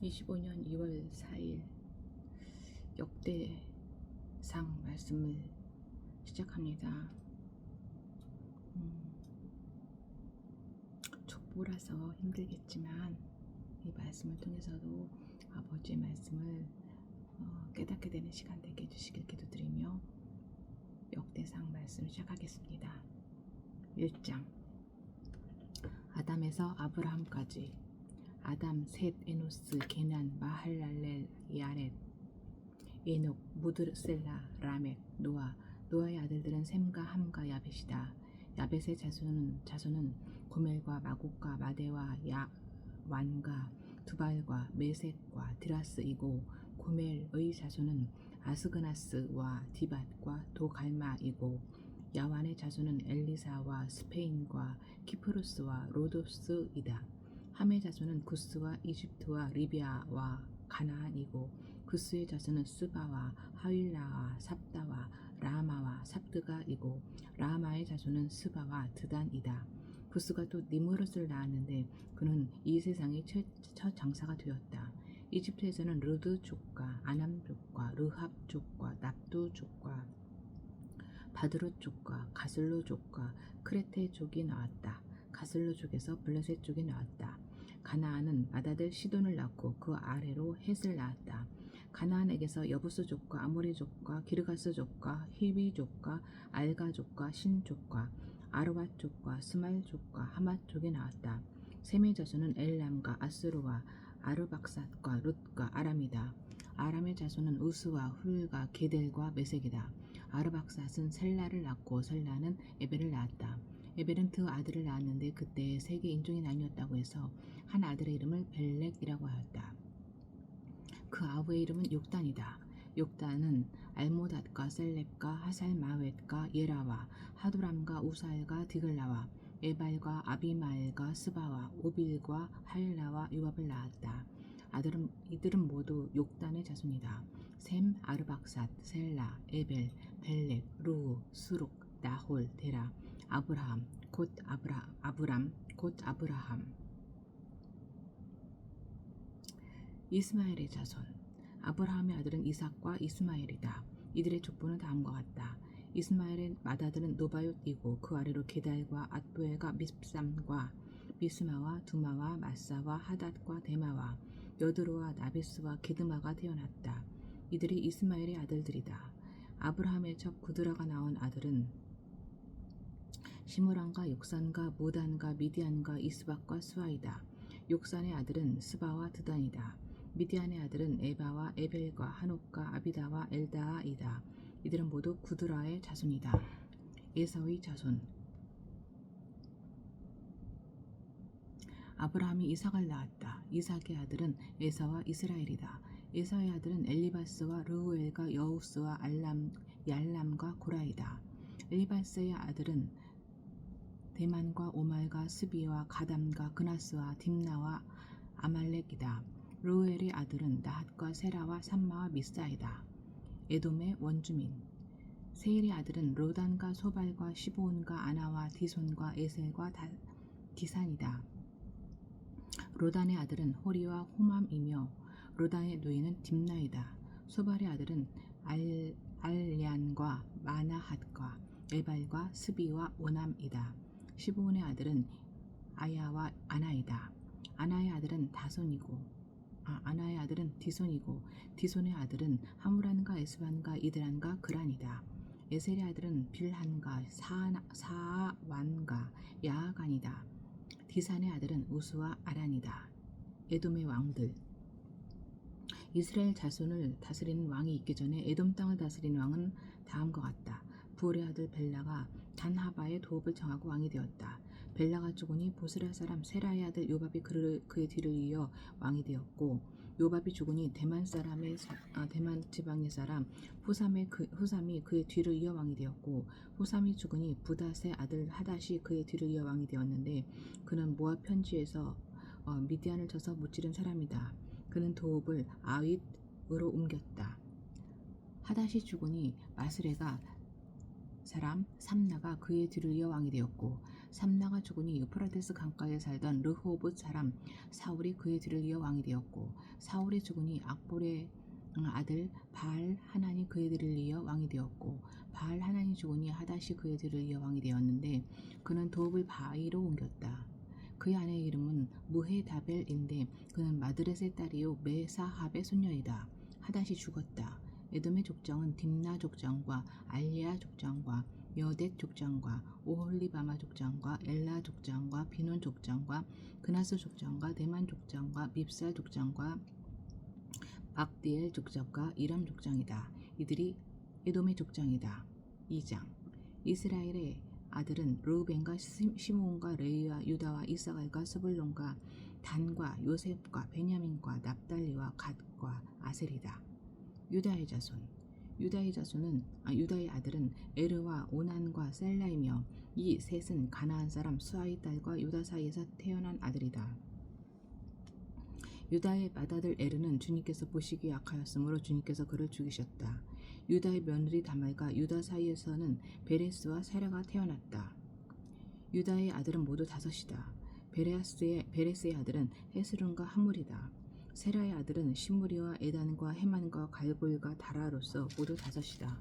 25년 2월 4일 역대상 말씀을 시작합니다. 족보라서 힘들겠지만 이 말씀을 통해서도 아버지의 말씀을 깨닫게 되는 시간 되게 해주시길 기도드리며 역대상 말씀 시작하겠습니다. 1장 아담에서 아브라함까지. 아담, 셋, 에노스, 게난, 마할랄렐, 야렛, 에녹, 무드셀라, 라멕, 노아. 노아의 아들들은 셈과 함과 야벳이다. 야벳의 자손은 고멜과 마곡과 마대와 완과 두발과 메섹과 드라스이고, 고멜의 자손은 아스그나스와 디밧과 도갈마이고, 야완의 자손은 엘리사와 스페인과 키프로스와 로도스이다. 함의 자손은 구스와 이집트와 리비아와 가나안이고, 구스의 자손은 스바와 하윌라와 삽다와 라마와 삽드가이고, 라마의 자손은 스바와 드단이다. 구스가 또 니므롯을 낳았는데 그는 이 세상의 첫 장사가 되었다. 이집트에서는 르드 족과 아남 족과 르합 족과 납두 족과 바드롯 족과 가슬로 족과 크레테 족이 나왔다. 가슬로 족에서 블레셋 족이 나왔다. 가나안은 마다들 시돈을 낳고 그 아래로 헷을 낳았다. 가나안에게서 여부스 족과 아모리 족과 기르가스 족과 히비 족과 알가 족과 신 족과 아르와 족과 스말 족과 하맛 족이 나왔다. 셈의 자손은 엘람과 아스루와 아르박삿과 룻과 아람이다. 아람의 자손은 우스와 훌과 게델과 메색이다. 아르박삿은 셀라를 낳고 셀라는 에벨을 낳았다. 에벨은 두 아들을 낳았는데 그때 세계 인종이 나뉘었다고 해서 한 아들의 이름을 벨렉이라고 하였다. 그 아우의 이름은 욕단이다. 욕단은 알모닷과 셀렙과 하살마웻과 예라와 하도람과 우살과 디글라와 에발과 아비마엘과 스바와 오빌과 하일라와 요압을 낳았다. 이들은 모두 욕단의 자손이다. 셈, 아르박삿, 셀라, 에벨, 벨렉, 루우, 수룩, 나홀, 데라, 아브람, 곧 아브라함. 이스마엘의 자손. 아브라함의 아들은 이삭과 이스마엘이다. 이들의 족보는 다음과 같다. 이스마엘의 맏아들은 노바옅이고 그 아래로 게달과 앗보엘과 밉삼과 미스마와 두마와 마사와 하닷과 데마와 여드로와 나비스와 게드마가 태어났다. 이들이 이스마엘의 아들들이다. 아브라함의 첩 구드라가 낳은 아들은 시므란과 욕산과 무단과 미디안과 이스박과 수아이다. 욕산의 아들은 스바와 드단이다. 미디안의 아들은 에바와 에벨과 한옥과 아비다와 엘다아이다. 이들은 모두 구드라의 자손이다. 에사의 자손. 아브라함이 이삭을 낳았다. 이삭의 아들은 에사와 이스라엘이다. 에사의 아들은 엘리바스와 르우엘과 여우스와 얄람과 고라이다. 엘리바스의 아들은 대만과 오말과 스비와 가담과 그나스와 딥나와 아말렉이다. 르우엘의 아들은 나핫과 세라와 삼마와 미사이다. 에돔의 원주민. 세일의 아들은 로단과 소발과 시보온과 아나와 디손과 에셀과 디산이다. 로단의 아들은 호리와 호맘이며 로단의 누이는 딥나이다. 소발의 아들은 알리안과 마나핫과 에발과 스비와 오남이다. 시보온의 아들은 아야와 아나이다. 아나의 아들은 디손이고 디손의 아들은 하무란과 에스반과 이드란과 그란이다. 에셀의 아들은 빌한과 사완과 야아간이다. 디산의 아들은 우스와 아란이다. 에돔의 왕들. 이스라엘 자손을 다스리는 왕이 있기 전에 에돔 땅을 다스린 왕은 다음과 같다. 부올의 아들 벨라가 단하바의 도읍을 정하고 왕이 되었다. 벨라가 죽으니 보스라 사람 세라의 아들 요밥이 그의 뒤를 이어 왕이 되었고, 요밥이 죽으니 대만 지방의 사람 후삼이 그의 뒤를 이어 왕이 되었고, 후삼이 죽으니 부닷의 아들 하닷이 그의 뒤를 이어 왕이 되었는데 그는 모압 편지에서 미디안을 쳐서 무찌른 사람이다. 그는 도읍을 아윗으로 옮겼다. 하닷이 죽으니 마스레가 사람 삼나가 그의 뒤를 이어 왕이 되었고, 삼나가 죽으니 유프라테스 강가에 살던 르호봇 사람 사울이 그의 뒤를 이어 왕이 되었고, 사울이 죽으니 악볼의 아들 바알 하난이 그의 뒤를 이어 왕이 되었고, 바알 하난이 죽으니 하닷이 그의 뒤를 이어 왕이 되었는데 그는 도읍을 바이로 옮겼다. 그의 아내의 이름은 무헤다벨인데 그는 마드렛의 딸이요 메사합의 손녀이다. 하닷이 죽었다. 에돔의 족장은 딥나 족장과 알리아 족장과 여댓 족장과 오홀리바마 족장과 엘라 족장과 비논 족장과 그나스 족장과 대만 족장과 밉살 족장과 박디엘 족장과 이람 족장이다. 이들이 에돔의 족장이다. 2장. 이스라엘의 아들은 르우벤과 시므온과 레위와 유다와 이사갈과 스불론과 단과 요셉과 베냐민과 납달리와 갓과 아셀이다. 유다의 자손. 유다의 아들은 에르와 오난과 셀라이며 이 셋은 가나안 사람 수아의 딸과 유다 사이에서 태어난 아들이다. 유다의 맏아들 에르는 주님께서 보시기에 악하였으므로 주님께서 그를 죽이셨다. 유다의 며느리 다말과 유다 사이에서는 베레스와 세라가 태어났다. 유다의 아들은 모두 5이다. 베레스의 아들은 헤스론과 하물이다. 세라의 아들은 시므리와 에단과 헤만과 갈골과 다라로서 모두 5이다.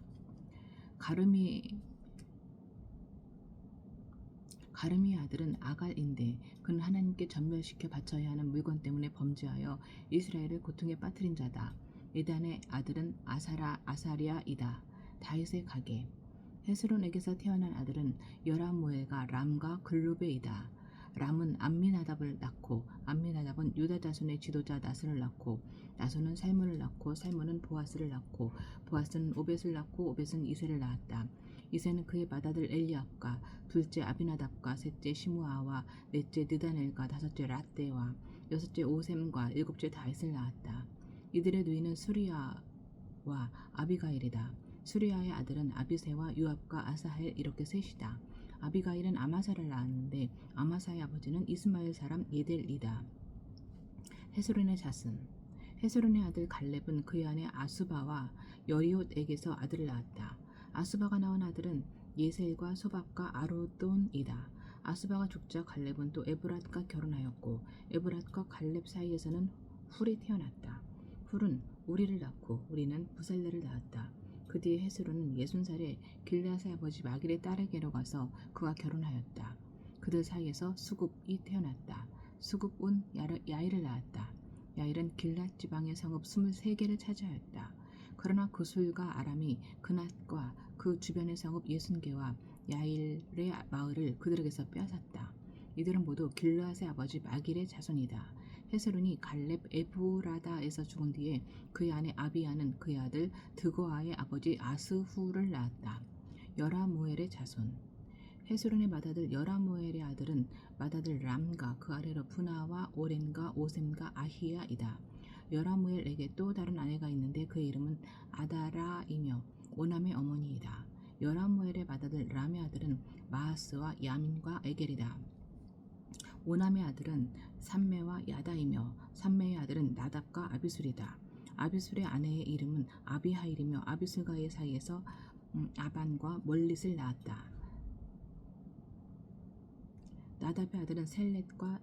가르미의 아들은 아갈인데 그는 하나님께 전멸시켜 바쳐야 하는 물건 때문에 범죄하여 이스라엘을 고통에 빠뜨린 자다. 에단의 아들은 아사리아이다. 다윗의 가계. 헤스론에게서 태어난 아들은 여라무엘과 람과 글루베이다. 람은 암미나답을 낳고 암미나답은 유다 자손의 지도자 나손을 낳고 나손은 살문을 낳고 살문은 보아스를 낳고 보아스는 오벳을 낳고 오벳은 이새를 낳았다. 이새는 그의 맏아들 엘리압과 둘째 아비나답과 셋째 시므아와 넷째 느다넬과 다섯째 라떼와 여섯째 오셈과 일곱째 다윗을 낳았다. 이들의 누이는 수리아와 아비가일이다. 수리아의 아들은 아비새와 유압과 아사헬 이렇게 셋이다. 아비가일은 아마사를 낳았는데 아마사의 아버지는 이스마엘 사람 예델이다. 헤스론의 자손. 헤스론의 아들 갈렙은 그의 아내 아수바와 여리옷에게서 아들을 낳았다. 아수바가 낳은 아들은 예셀과 소박과 아로돈이다. 아수바가 죽자 갈렙은 또 에브랏과 결혼하였고 에브랏과 갈렙 사이에서는 훌이 태어났다. 훌은 우리를 낳고 우리는 부살레를 낳았다. 그 뒤에 헤스론은 60살에 길르앗의 아버지 마길의 딸에게로 가서 그와 결혼하였다. 그들 사이에서 수굽이 태어났다. 수굽은 야일을 낳았다. 야일은 길르앗 지방의 성읍 23개를 차지하였다. 그러나 구술과 아람이 그낫과 그 주변의 성읍 60개와 야일의 마을을 그들에게서 빼앗았다. 이들은 모두 길르앗의 아버지 마길의 자손이다. 헤스론이 갈렙 에브라다에서 죽은 뒤에 그의 아내 아비야는 그의 아들 드고아의 아버지 아스후를 낳았다. 여라무엘의 자손. 헤스론의 맏아들 여라무엘의 아들은 맏아들 람과 그 아래로 분하와 오렌과 오셈과 아히야이다. 여라무엘에게 또 다른 아내가 있는데 그의 이름은 아다라이며 오남의 어머니이다. 여라무엘의 맏아들 람의 아들은 마하스와 야민과 에겔이다. 오남의 아들은 삼매와 야다이며 삼매의 아들은 나답과 아비술이다. 아비술의 아내의 이름은 아비하일이며 아비술과의 사이에서 아반과 멀릿을 낳았다. 나답의 아들은 셀렛과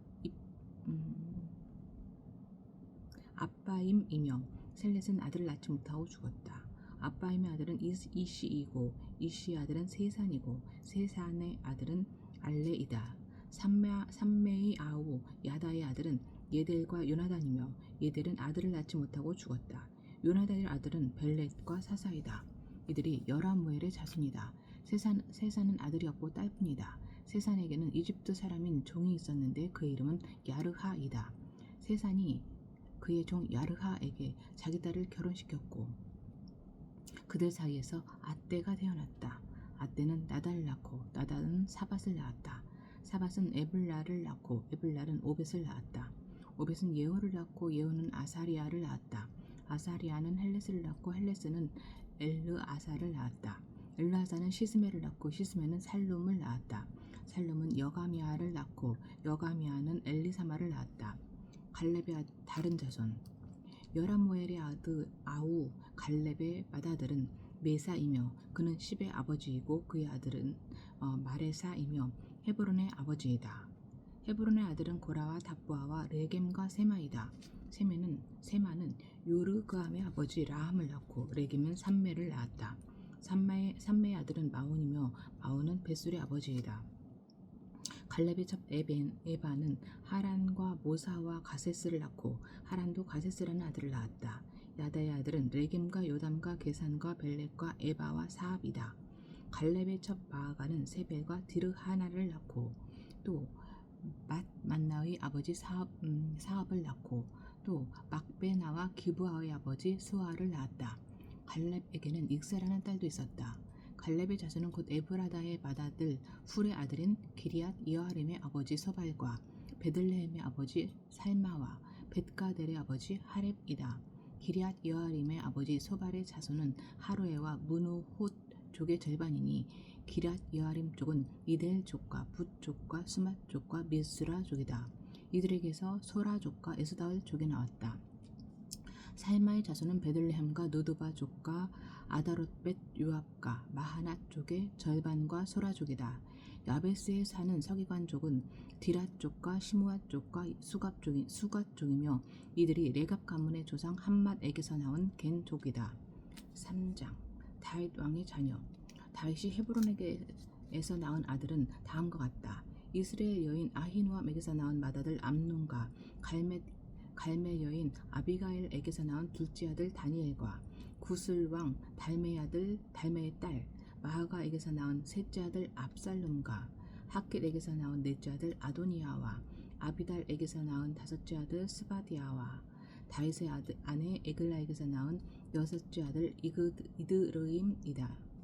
아빠임이며 셀렛은 아들을 낳지 못하고 죽었다. 아빠임의 아들은 이시이고 이시의 아들은 세산이고 세산의 아들은 알레이다. 삼매의 아우 야다의 아들은 예델과 요나단이며 예델은 아들을 낳지 못하고 죽었다. 요나단의 아들은 벨렛과 사사이다. 이들이 여라무엘의 자손이다. 세산은 아들이 없고 딸뿐이다. 세산에게는 이집트 사람인 종이 있었는데 그의 이름은 야르하이다. 세산이 그의 종 야르하에게 자기 딸을 결혼시켰고 그들 사이에서 아떼가 태어났다. 아떼는 나달을 낳고 나달은 사밧을 낳았다. 사밧은 에블라를 낳고 에블라는 오벳을 낳았다. 오벳은 예후를 낳고 예후는 아사리아를 낳았다. 아사리아는 헬레스를 낳고 헬레스는 엘르아사를 낳았다. 엘르아사는 시스메를 낳고 시스메는 살룸을 낳았다. 살룸은 여가미아를 낳고 여가미아는 엘리사마를 낳았다. 갈렙의 다른 자손. 여라무엘의 아들 아우 갈렙의 맏아들은 메사이며 그는 십의 아버지이고 그의 아들은 마레사이며 헤브론의 아버지이다. 헤브론의 아들은 고라와 답부아와 레겜과 세마이다. 세마는 요르그암의 아버지 라함을 낳고 레겜은 삼매를 낳았다. 삼매의 아들은 마온이며 마온은 벳술의 아버지이다. 갈렙의 첩 에바는 하란과 모사와 가세스를 낳고 하란도 가세스라는 아들을 낳았다. 야다의 아들은 레겜과 요담과 게산과 벨렛과 에바와 사압이다. 갈렙의 첩 마아가는 세벨과 디르하나를 낳고 또 만나의 아버지 사압을 낳고 또 막베나와 기브아의 아버지 수아를 낳았다. 갈렙에게는 익사라는 딸도 있었다. 갈렙의 자손은 곧 에브라다의 맏아들 훌의 아들인 기리앗 여아림의 아버지 소발과 베들레헴의 아버지 살마와 벳가델의 아버지 하렙이다. 기리앗 여아림의 아버지 소발의 자손은 하루에와 무누톳 족의 절반이니 기럇 여아림 족은 이델 족과 붓 족과 수맛 족과 미스라 족이다. 이들에게서 소라 족과 에스다엘 족이 나왔다. 살마의 자손은 베들레헴과 노드바 족과 아다롯벳 요압과 마하낫 족의 절반과 소라 족이다. 야베스에 사는 서기관 족은 디랏 족과 시므앗 족과 수갓 족이며 이들이 레갑 가문의 조상 함맛에게서 나온 겐 족이다. 3장 다윗 왕의 자녀. 다윗이 헤브론에게서 낳은 아들은 다음과 같다. 이스라엘 여인 아히노암에게서 낳은 맏아들 암논과 갈멜 여인 아비가일에게서 낳은 둘째 아들 다니엘과 구슬 왕 달메의 딸 마하가에게서 낳은 셋째 아들 압살롬과 핫길에게서 낳은 넷째 아들 아도니아와 아비달에게서 낳은 다섯째 아들 스바디아와 다윗의 아내 에글라에게서 낳은 여섯째 아들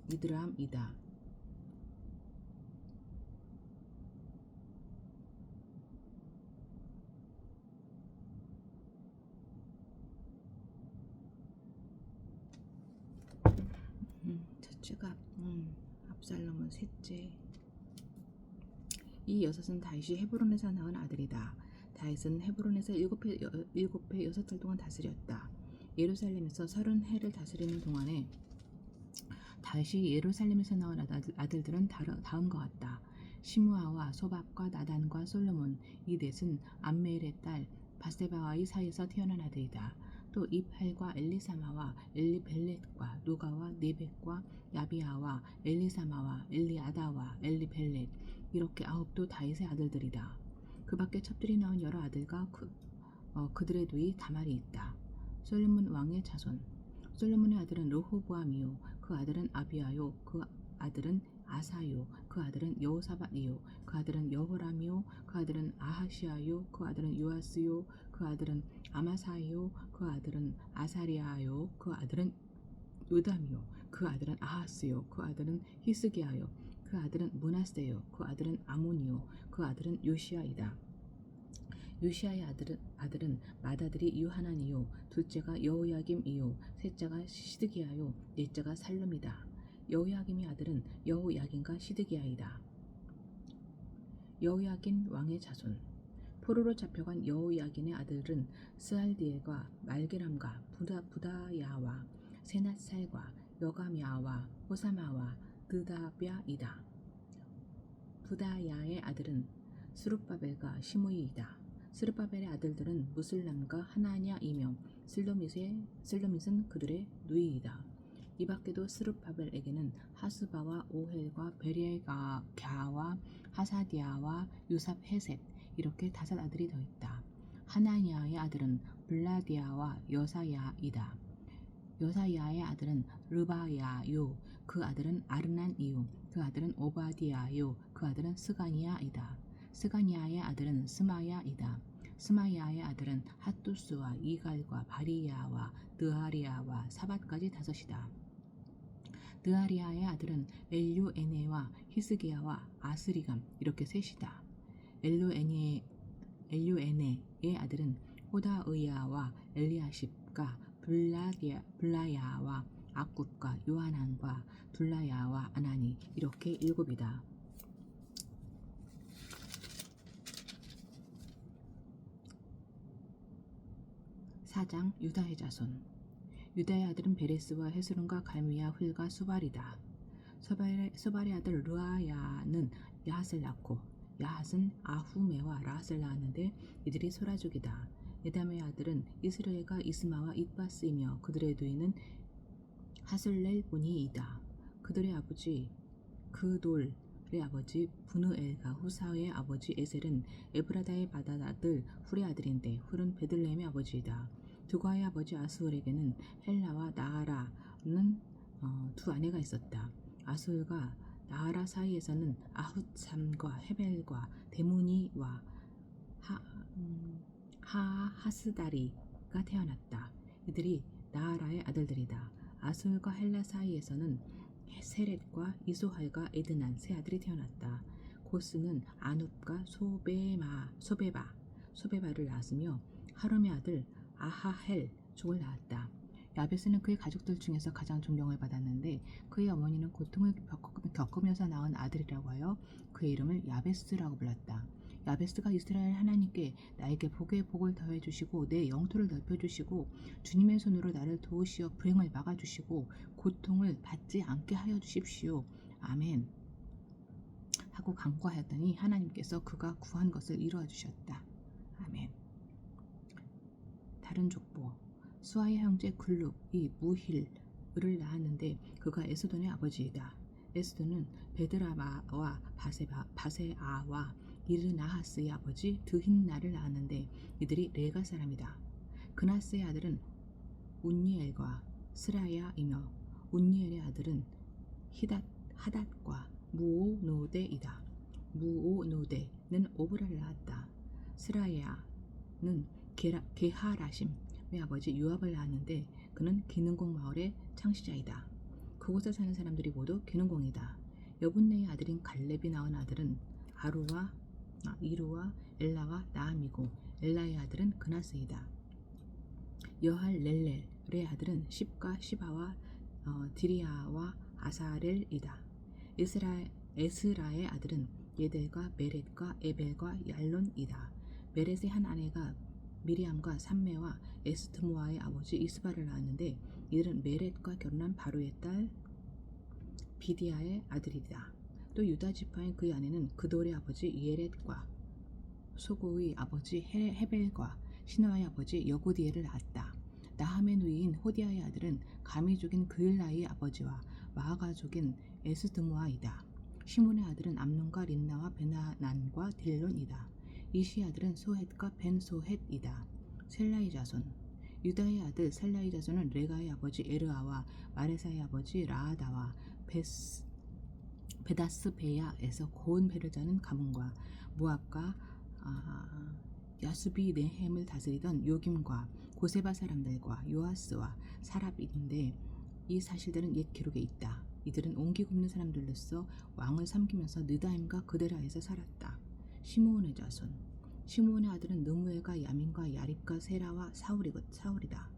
이드람이다. 첫째가 압살롬은 셋째. 이 여섯은 다윗이 헤브론에서 낳은 아들이다. 다윗은 헤브론에서 7해 6달 동안 다스렸다. 예루살렘에서 30해를 다스리는 동안에 다윗이 예루살렘에서 낳은 아들들은 다음과 같다. 시므아와 소밥과 나단과 솔로몬. 이 넷은 암메일의 딸 바세바와의 사이에서 태어난 아들이다. 또 이팔과 엘리사마와 엘리벨렛과 누가와 네벡과 야비아와 엘리사마와 엘리아다와 엘리벨렛 이렇게 9도 다윗의 아들들이다. 그 밖에 첩들이 낳은 여러 아들과 그들의 누이 다말이 있다. 솔로몬 왕의 자손. 솔로몬의 아들은 르호보암이요 그 아들은 아비아요 그 아들은 아사요 그 아들은 여호사밧이요 그 아들은 여호람이요 그 아들은 아하시아요 그 아들은 요아스요 그 아들은 아마사이요 그 아들은 아사리아요 그 아들은 요담이요 그 아들은 아하스요 그 아들은 히스기야요 그 아들은 므낫세요 그 아들은 아몬이요 그 아들은 요시아이다. 요시아의 아들은 맏아들이 유하난이요 둘째가 여호야김이요 셋째가 시드기야요 넷째가 살룸이다. 여호야김의 아들은 여호야긴과 시드기야이다. 여호야긴 왕의 자손. 포로로 잡혀간 여호야긴의 아들은 스알디엘과 말게람과 부다야와 세낫살과 여가미아와 호사마와 드다비아이다. 부다야의 아들은 스룹바벨과 시므이이다. 스룹바벨의 아들들은 무슬람과 하나냐이며 슬로밋은 그들의 누이이다. 이 밖에도 스룹바벨에게는 하스바와 오헬과 베리가와 하사디아와 유삽헤셋 이렇게 5 아들이 더 있다. 하나냐의 아들은 블라디아와 여사야이다. 여사야의 아들은 르바야요 그 아들은 아르난이요 그 아들은 오바디아요 그 아들은 스가니아이다. 스가니아의 아들은 스마야이다. 스마야의 아들은 핫두스와 이갈과 바리야와 느아리아와 사밧까지 5이다. 느아리아의 아들은 엘류에네와 히스기야와 아스리감 이렇게 3이다. 엘류에네의 아들은 호다의야와 엘리아십과 블라야와 악굽과 요하난과 둘라야와 아나니 이렇게 7이다. 4장 유다의 자손. 유다의 아들은 베레스와 헤스론과 갈미야 훌과 수발이다. 수발의 아들 르아야는 야핫을 낳고 야핫은 아후메와 라핫을 낳았는데 이들이 소라족이다. 에담의 아들은 이스라엘과 이스마와 잇바스이며 그들의 누이는 하술렐 분이이다. 그들의 아버지 그돌의 아버지 분우엘과 후사의 아버지 에셀은 에브라다의 바다들 훌의 아들인데 훌은 베들레헴의 아버지이다. 두가의 아버지 아스울에게는 헬라와 나아라는 두 아내가 있었다. 아스울과 나아라 사이에서는 아훗삼과 헤벨과 데무니와 하하스다리가 태어났다. 이들이 나아라의 아들들이다. 아스울과 헬라 사이에서는 세렛과 이소할과 에드난 세 아들이 태어났다. 고스는 아눕과 소베바를 낳았으며 하룸의 아들 아하헬 족을 낳았다. 야베스는 그의 가족들 중에서 가장 존경을 받았는데 그의 어머니는 고통을 겪으면서 낳은 아들이라고 하여 그의 이름을 야베스라고 불렀다. 야베스가 이스라엘 하나님께 나에게 복에 복을 더해 주시고 내 영토를 넓혀 주시고 주님의 손으로 나를 도우시어 불행을 막아 주시고 고통을 받지 않게 하여 주십시오. 아멘. 하고 간구하였더니 하나님께서 그가 구한 것을 이루어 주셨다. 아멘. 다른 족보. 수아의 형제 글룹이 무힐을 낳았는데 그가 에스돈의 아버지이다. 에스돈은 베드라바와 바세아와 이르나하스의 아버지 드힌나를 낳았는데 이들이 레가 사람이다. 그나스의 아들은 운니엘과 스라야이며 운니엘의 아들은 하닷과 무오노데이다. 무오노데는 오브라를 낳았다. 스라야는 게하라심의 아버지 요압을 낳았는데 그는 기능공 마을의 창시자이다. 그곳에 사는 사람들이 모두 기능공이다. 여분네의 아들인 갈렙이 낳은 아들은 이루와 엘라와 나함이고 엘라의 아들은 그나스이다. 여할렐렐의 아들은 십과 시바와 디리아와 아사렐이다. 에스라의 아들은 예델과 메렛과 에벨과 얄론이다. 메렛의 한 아내가 미리암과 삼매와 에스트모아의 아버지 이스바를 낳았는데 이들은 메렛과 결혼한 바로의 딸 비디아의 아들이다. 또 유다 지파인 그의 아내는 그돌의 아버지 예렛과 소고의 아버지 헤벨과 시나의 아버지 여고디엘을 낳았다. 나함의 누이인 호디아의 아들은 가미족인 그일라의 아버지와 마아가족인 에스드모아이다. 시몬의 아들은 암논과 린나와 베나난과 딜론이다. 이시의 아들은 소헷과 벤소헷이다. 셀라의 자손. 유다의 아들 셀라의 자손은 레가의 아버지 에르아와 마레사의 아버지 라아다와 베다스베야에서 고운 배를 자는 가문과 모압과 야수비 네헴을 다스리던 요김과 고세바 사람들과 요아스와 사랍인데 이 사실들은 옛 기록에 있다. 이들은 옹기 굽는 사람들로서 왕을 섬기면서 느다임과 그데라에서 살았다. 시므온의 자손. 시므온의 아들은 느무엘과 야민과 야립과 세라와 사울이다.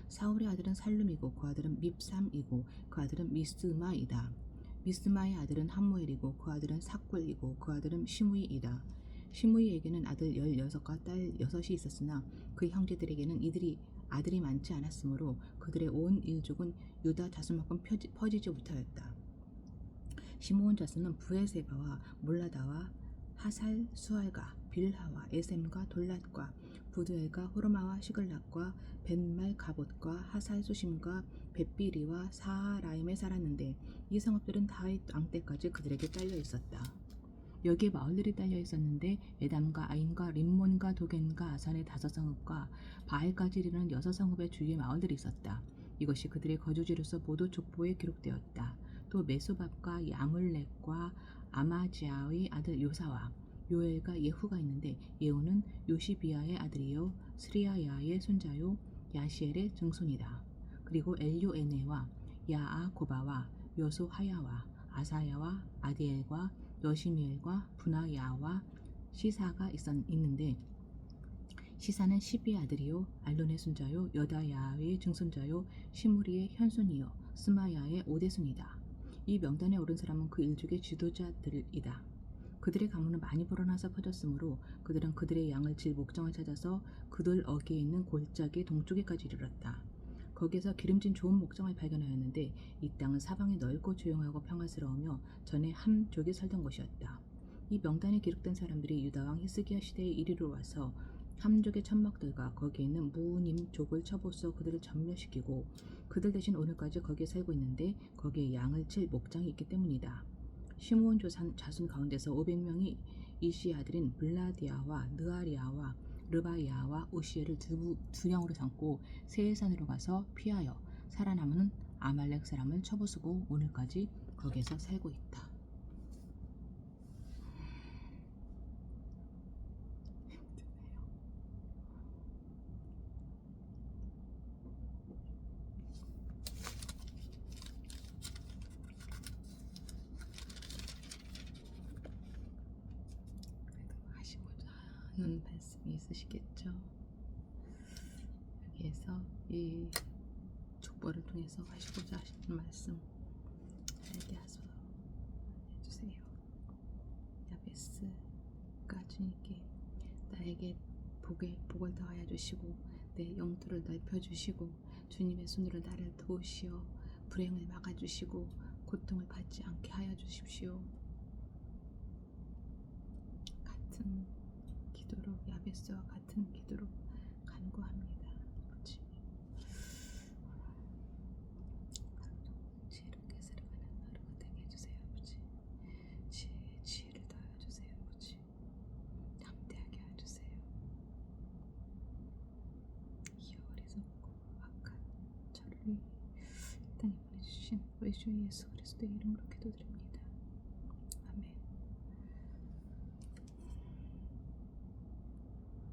사울의 아들은 살룸이고 그 아들은 밉삼이고 그 아들은 미스마이다. 미스마의 아들은 함무엘이고 그 아들은 삭굴이고 그 아들은 시므이이다. 시므이에게는 아들 16과 딸 6이 있었으나 그 형제들에게는 아들이 많지 않았으므로 그들의 온 일족은 유다 자손만큼 퍼지지 못하였다. 시므온 자손은 부에세바와 몰라다와 하살 수알과 빌하와 에셈과 돌랏과 부두엘과 호르마와 시글락과 벤말 가봇과 하살 수심과 벳비리와 사하라임에 살았는데 이 성읍들은 다윗 왕 때까지 그들에게 딸려 있었다. 여기에 마을들이 딸려 있었는데 에담과 아인과 림몬과 도겐과 아산의 5성읍과 바알까지 이르는 6성읍의 주위에 마을들이 있었다. 이것이 그들의 거주지로서 모두 족보에 기록되었다. 또 메소밥과 야물렉과 아마지아의 아들 요사와 요엘과 예후가 있는데 예후는 요시비아의 아들이요 스리야야의 손자요 야시엘의 증손이다. 그리고 엘요에네와 야아고바와 여소하야와 아사야와 아디엘과 여시미엘과 분하야와 시사가 있는데 시사는 시비의 아들이요 알론의 손자요 여다야의 증손자요 시무리의 현손이요 스마야의 오대손이다. 이 명단에 오른 사람은 그 일족의 지도자들이다. 그들의 가문은 많이 불어나서 퍼졌으므로 그들은 그들의 양을 질 목장을 찾아서 그들 어귀에 있는 골짜기 동쪽에까지 이르렀다. 거기에서 기름진 좋은 목장을 발견하였는데 이 땅은 사방이 넓고 조용하고 평화스러우며 전에 함족이 살던 곳이었다. 이 명단에 기록된 사람들이 유다 왕 히스기야 시대에 이리로 와서 함족의 천막들과 거기에 있는 무님족을 쳐부숴 그들을 전멸시키고 그들 대신 오늘까지 거기에 살고 있는데 거기에 양을 칠 목장이 있기 때문이다. 시므온 자손 가운데서 500명이 이시의 아들인 블라디아와 느아리아와 르바이아와 우시엘을 두 영으로 삼고 세일산으로 가서 피하여 살아남은 아말렉 사람을 쳐부수고 오늘까지 거기에서 살고 있다. 하시고자 하는 말씀이 있으시겠죠. 여기에서 이 족보를 통해서 하시고자 하시는 말씀 알게 하소 해주세요. 야베스가 주님께 나에게 복을 더하여 주시고 내 영토를 넓혀주시고 주님의 손으로 나를 도우시어 불행을 막아주시고 고통을 받지 않게 하여 주십시오. 같은 기도로 야베스와 같은 기도로 간구합니다. 아버지 지혜롭게 살아가는 하루가 되게 해주세요. 아버지 지혜를 더해주세요. 아버지 담대하게 해주세요. 어리석고 악한 저를 이 땅에 보내주신 우리 주 예수 그리스도의 이름으로 기도드립니다.